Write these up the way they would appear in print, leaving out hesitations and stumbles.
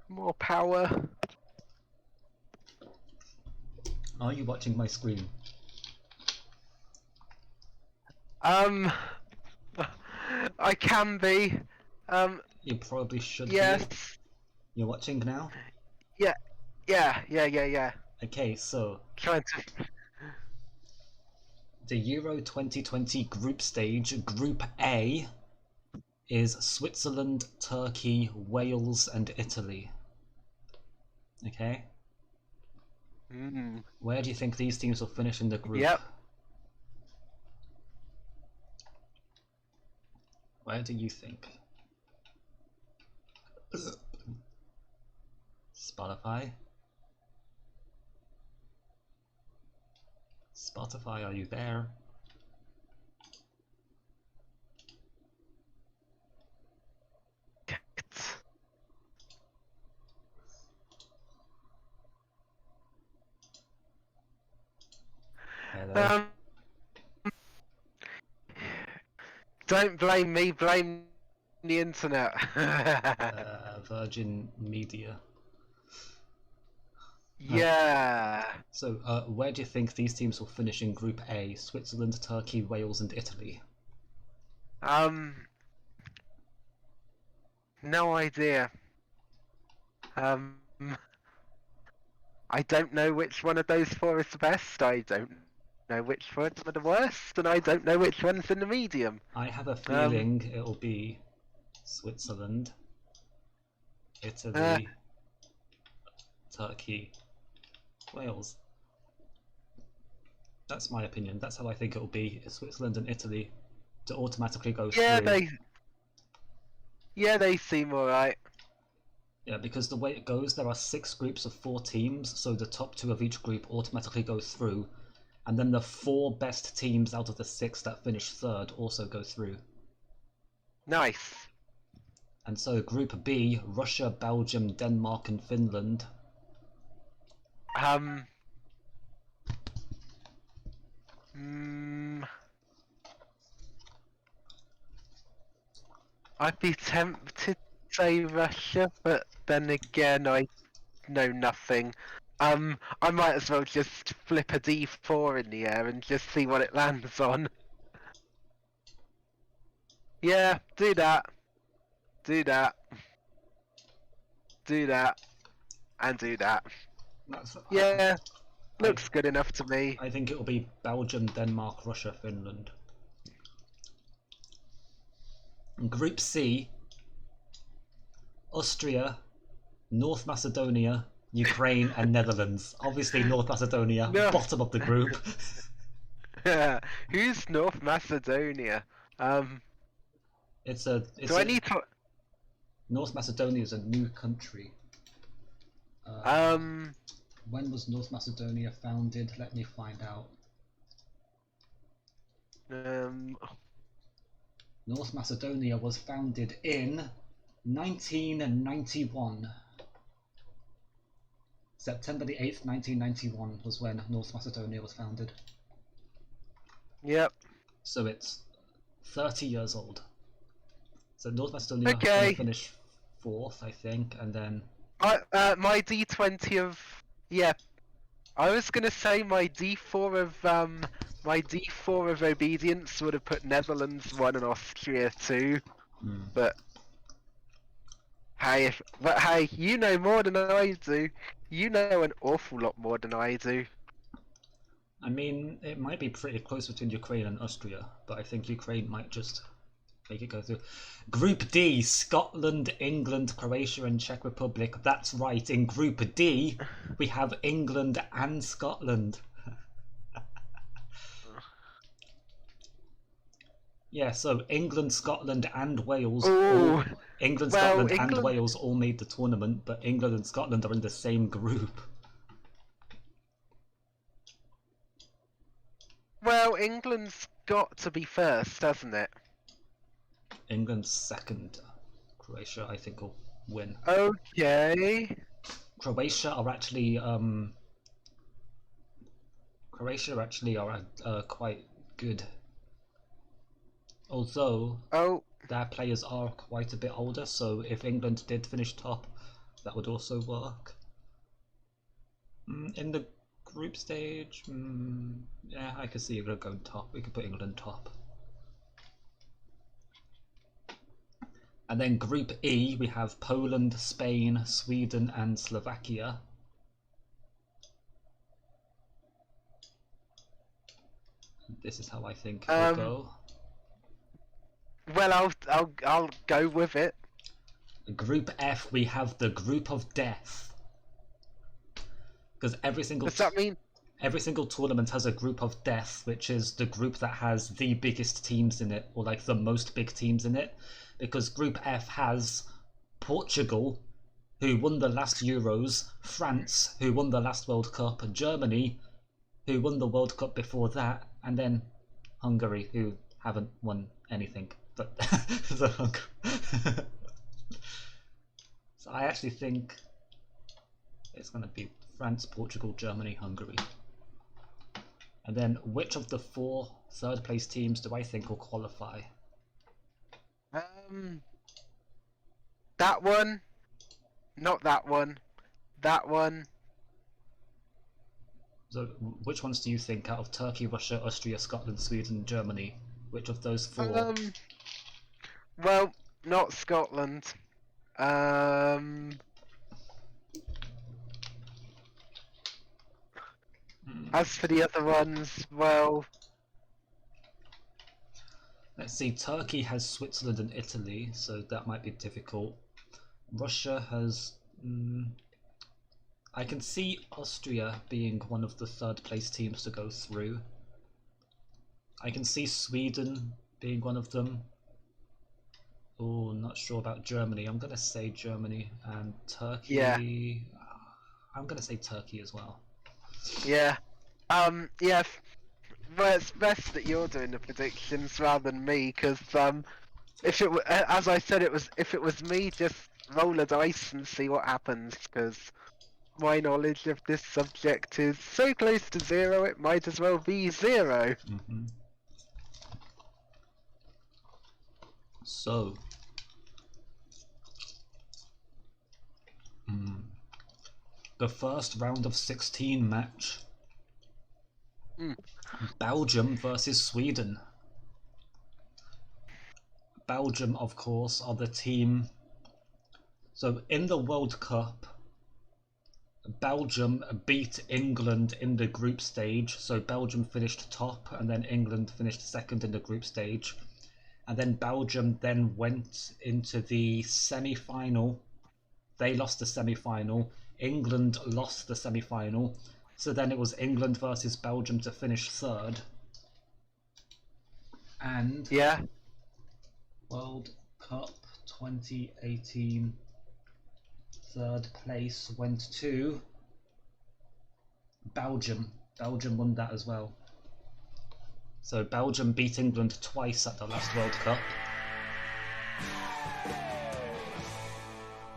More power. Are you watching my screen? I can be. You probably should Yes. be. You're watching now? Yeah. Yeah. Okay, so Trying to. the Euro 2020 group stage, Group A, is Switzerland, Turkey, Wales, and Italy. Okay? Where do you think these teams will finish in the group? Yep. Where do you think? Spotify? Spotify, are you there? Hello? Don't blame me, blame the internet. Virgin Media. Yeah. So, where do you think these teams will finish in Group A? Switzerland, Turkey, Wales, and Italy. No idea. I don't know which one of those four is the best. I don't know which ones are the worst, and I don't know which one's in the medium. I have a feeling it'll be Switzerland, Italy, Turkey, Wales. That's my opinion. That's how I think it'll be. Switzerland and Italy to automatically go through. They seem alright. Yeah, because the way it goes, there are 6 groups of 4 teams, so the top 2 of each group automatically go through, and then the 4 best teams out of the 6 that finish third also go through. Nice. And so Group B, Russia, Belgium, Denmark, and Finland. I'd be tempted to say Russia, but then again, I know nothing. I might as well just flip a D4 in the air and just see what it lands on. Yeah, do that. Do that. Do that. And do that. Yeah, looks good enough to me. I think it'll be Belgium, Denmark, Russia, Finland. Group C, Austria, North Macedonia, Ukraine, and Netherlands. Obviously, North Macedonia, No. bottom of the group. Who's North Macedonia? North Macedonia is a new country. When was North Macedonia founded? Let me find out. North Macedonia was founded in 1991. September the 8th, 1991 was when North Macedonia was founded. Yep. So it's 30 years old. So North Macedonia will finish 4th, I think, and then... my D20 of... Yeah. I was gonna say my D4 of obedience would have put Netherlands 1 and Austria 2. But hey, you know more than I do. You know an awful lot more than I do. I mean, it might be pretty close between Ukraine and Austria, but I think Ukraine might just make it go through. Group D, Scotland, England, Croatia, and Czech Republic. That's right, in Group D, we have England and Scotland. Yeah, so England, Scotland, and Wales. Scotland, and Wales all made the tournament, but England and Scotland are in the same group. Well, England's got to be first, hasn't it? England's second. Croatia, I think, will win. Okay. Croatia are actually quite good. Although their players are quite a bit older, so if England did finish top, that would also work. In the group stage, yeah, I could see England going top. We could put England top. And then Group E, we have Poland, Spain, Sweden, and Slovakia. This is how I think it will go. Well, I'll go with it. Group F, we have the Group of Death. Because every single Does that mean? every single tournament has a Group of Death, which is the group that has the biggest teams in it, or like the most big teams in it. Because Group F has Portugal, who won the last Euros, France, who won the last World Cup, Germany, who won the World Cup before that, and then Hungary, who haven't won anything. But so I actually think it's going to be France, Portugal, Germany, Hungary. And then which of the 4 third place teams do I think will qualify? That one. Not that one. That one. So which ones do you think out of Turkey, Russia, Austria, Scotland, Sweden, Germany? Which of those 4? Well, not Scotland. As for the other ones, well... Let's see, Turkey has Switzerland and Italy, so that might be difficult. Russia has... I can see Austria being one of the third place teams to go through. I can see Sweden being one of them. Oh, not sure about Germany. I'm going to say Germany. And Turkey... Yeah. I'm going to say Turkey as well. Yeah. Yeah. Well, it's best that you're doing the predictions rather than me, because if it as I said, if it was me, just roll a dice and see what happens, because my knowledge of this subject is so close to 0, it might as well be 0. So, the first round of 16 match. Belgium versus Sweden. Belgium, of course, are the team. So in the World Cup, Belgium beat England in the group stage. So Belgium finished top, and then England finished second in the group stage. And then Belgium then went into the semi-final. They lost the semi-final. England lost the semi-final. So then it was England versus Belgium to finish third. And yeah, World Cup 2018 third place went to Belgium. Belgium won that as well. So Belgium beat England twice at the last World Cup.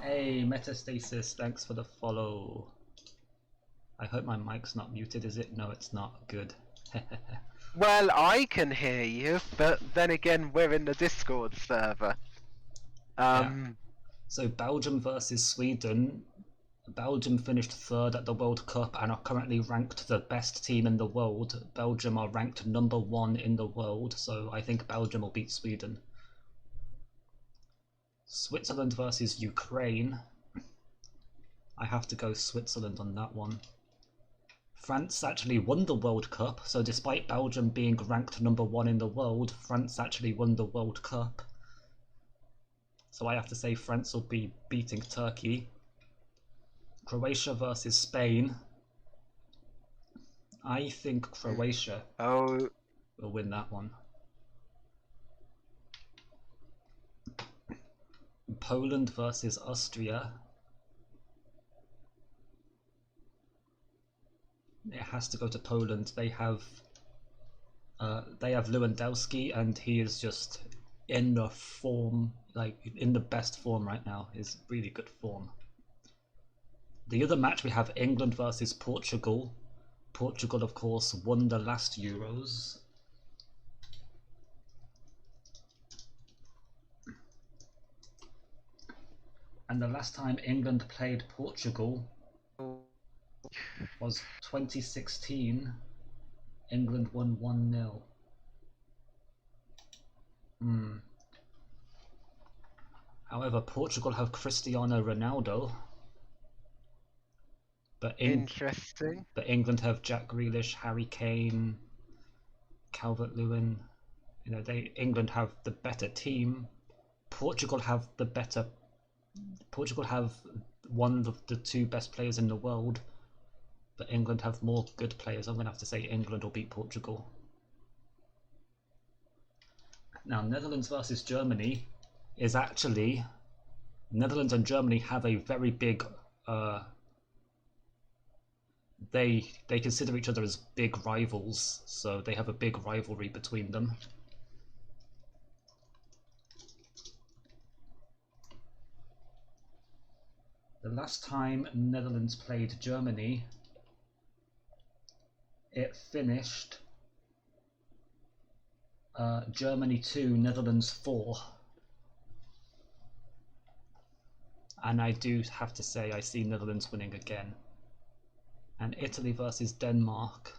Hey, Metastasis, thanks for the follow. I hope my mic's not muted, is it? No, it's not. Good. well, I can hear you, but then again, we're in the Discord server. Yeah. So Belgium versus Sweden. Belgium finished third at the World Cup and are currently ranked the best team in the world. Belgium are ranked number 1 in the world, so I think Belgium will beat Sweden. Switzerland versus Ukraine. I have to go Switzerland on that one. France actually won the World Cup, so despite Belgium being ranked number 1 in the world, France actually won the World Cup. So I have to say France will be beating Turkey. Croatia versus Spain. I think Croatia will win that one. Poland versus Austria. It has to go to Poland. They have Lewandowski, and he is just in the form, like in the best form right now. Is really good form. The other match we have England versus Portugal. Portugal, of course, won the last Euros. And the last time England played Portugal was 2016. England won 1-0. However, Portugal have Cristiano Ronaldo, but Interesting. But England have Jack Grealish, Harry Kane, Calvert-Lewin. You know, England have the better team. Portugal have one of the two best players in the world, but England have more good players. I'm going to have to say England will beat Portugal. Now, Netherlands versus Germany is actually... Netherlands and Germany have a very big... They consider each other as big rivals, so they have a big rivalry between them. The last time Netherlands played Germany, it finished Germany 2, Netherlands 4. And I do have to say I see Netherlands winning again. And Italy versus Denmark.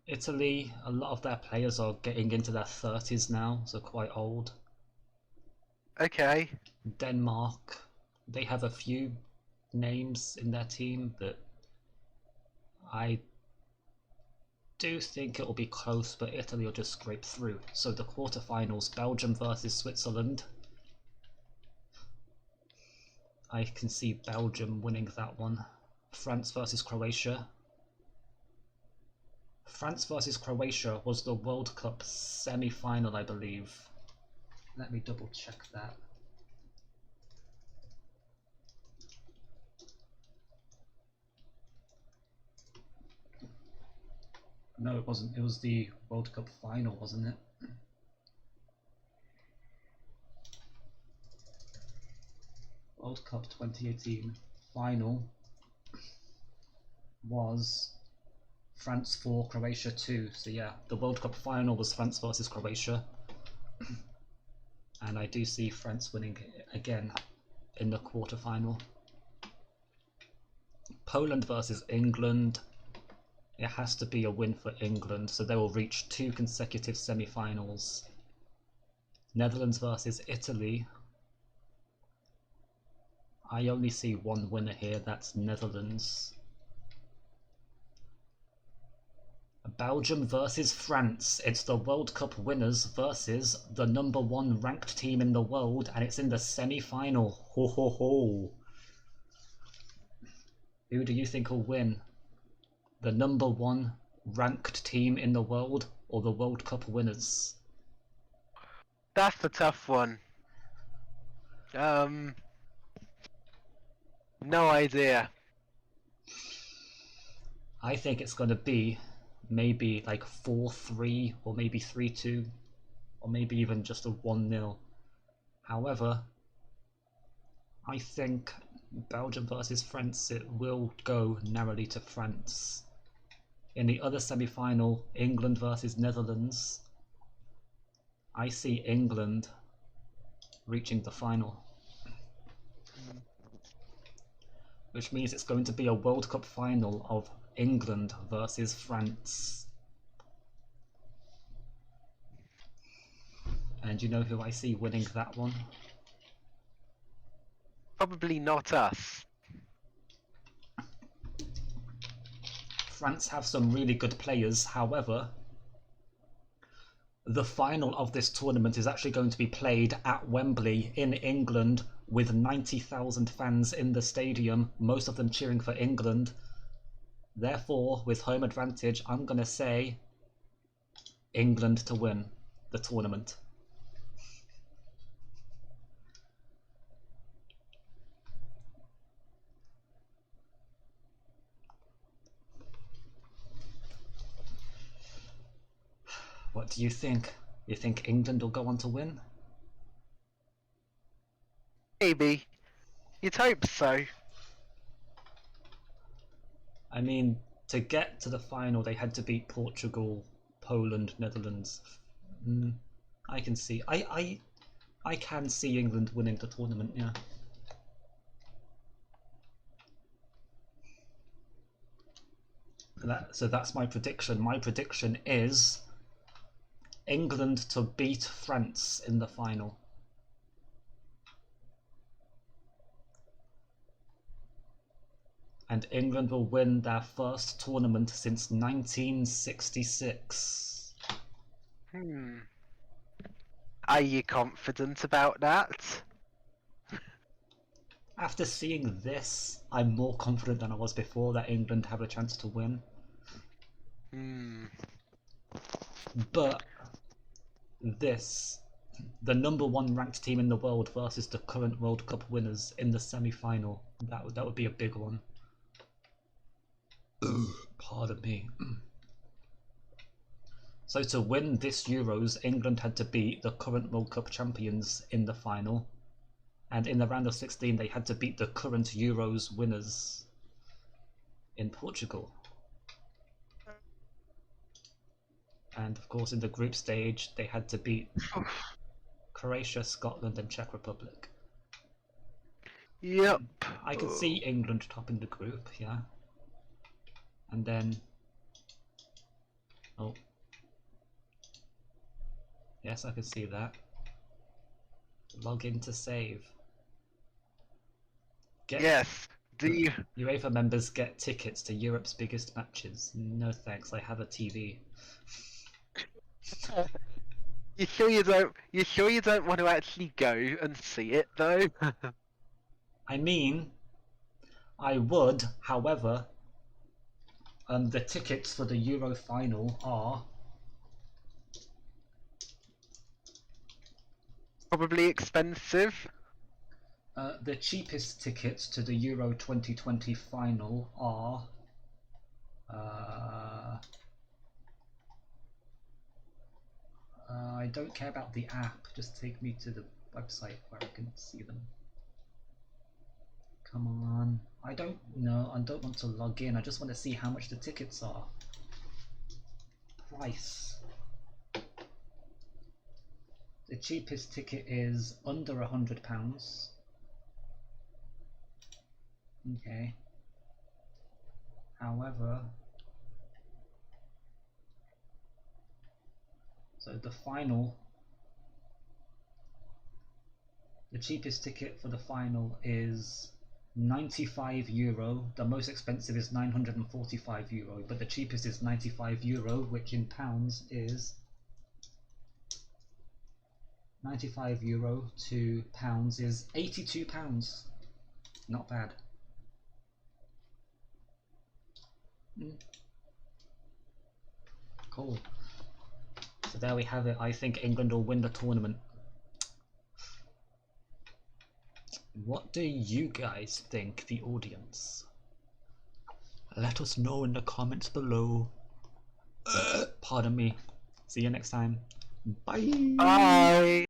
Italy, a lot of their players are getting into their 30s now, so quite old. Okay. Denmark, they have a few names in their team that I do think it will be close, but Italy will just scrape through. So the quarterfinals, Belgium versus Switzerland. I can see Belgium winning that one. France versus Croatia. France versus Croatia was the World Cup semi-final, I believe. Let me double check that. No, it wasn't. It was the World Cup final, wasn't it? World Cup 2018 final was France 4, Croatia 2. So yeah, the World Cup final was France versus Croatia. And I do see France winning again in the quarterfinal. Poland versus England. It has to be a win for England, so they will reach 2 consecutive semi-finals. Netherlands versus Italy. I only see one winner here, that's Netherlands. Belgium versus France. It's the World Cup winners versus the #1 ranked team in the world, and it's in the semi-final. Ho ho ho. Who do you think will win? The #1 ranked team in the world or the World Cup winners? That's the tough one. No idea. I think it's going to be maybe like 4-3 or maybe 3-2 or maybe even just a 1-0. However, I think Belgium versus France, it will go narrowly to France. In the other semi-final, England versus Netherlands, I see England reaching the final. Which means it's going to be a World Cup final of England versus France. And you know who I see winning that one? Probably not us. France have some really good players, however, the final of this tournament is actually going to be played at Wembley in England with 90,000 fans in the stadium, most of them cheering for England. Therefore, with home advantage, I'm going to say England to win the tournament. What do you think? You think England will go on to win? Maybe. You'd hope so. I mean, to get to the final, they had to beat Portugal, Poland, Netherlands. I can see. I can see England winning the tournament. Yeah. So that's my prediction. My prediction is England to beat France in the final. And England will win their first tournament since 1966. Are you confident about that? After seeing this, I'm more confident than I was before that England have a chance to win. But this, the #1 ranked team in the world versus the current World Cup winners in the semi-final, that would be a big one. Pardon me. So to win this Euros, England had to beat the current World Cup champions in the final. And in the round of 16, they had to beat the current Euros winners in Portugal. And of course, in the group stage, they had to beat Croatia, Scotland, and Czech Republic. Yep. I could see England topping the group, yeah. And then... Oh. Yes, I could see that. Log in to save. Yes. Do you... UEFA members get tickets to Europe's biggest matches. No thanks, I have a TV. You sure you don't? You sure you don't want to actually go and see it though? I mean, I would. However, the tickets for the Euro final are Probably expensive. the cheapest tickets to the Euro 2020 final are I don't care about the app, just take me to the website where I can see them. Come on. I don't know, I don't want to log in, I just want to see how much the tickets are. Price. The cheapest ticket is under £100. Okay. However, so the final, the cheapest ticket for the final is €95. The most expensive is €945, but the cheapest is €95, which in pounds is €95 to pounds is £82. Not bad. Cool. So there we have it. I think England will win the tournament. What do you guys think, the audience? Let us know in the comments below. Pardon me. See you next time. Bye. Bye.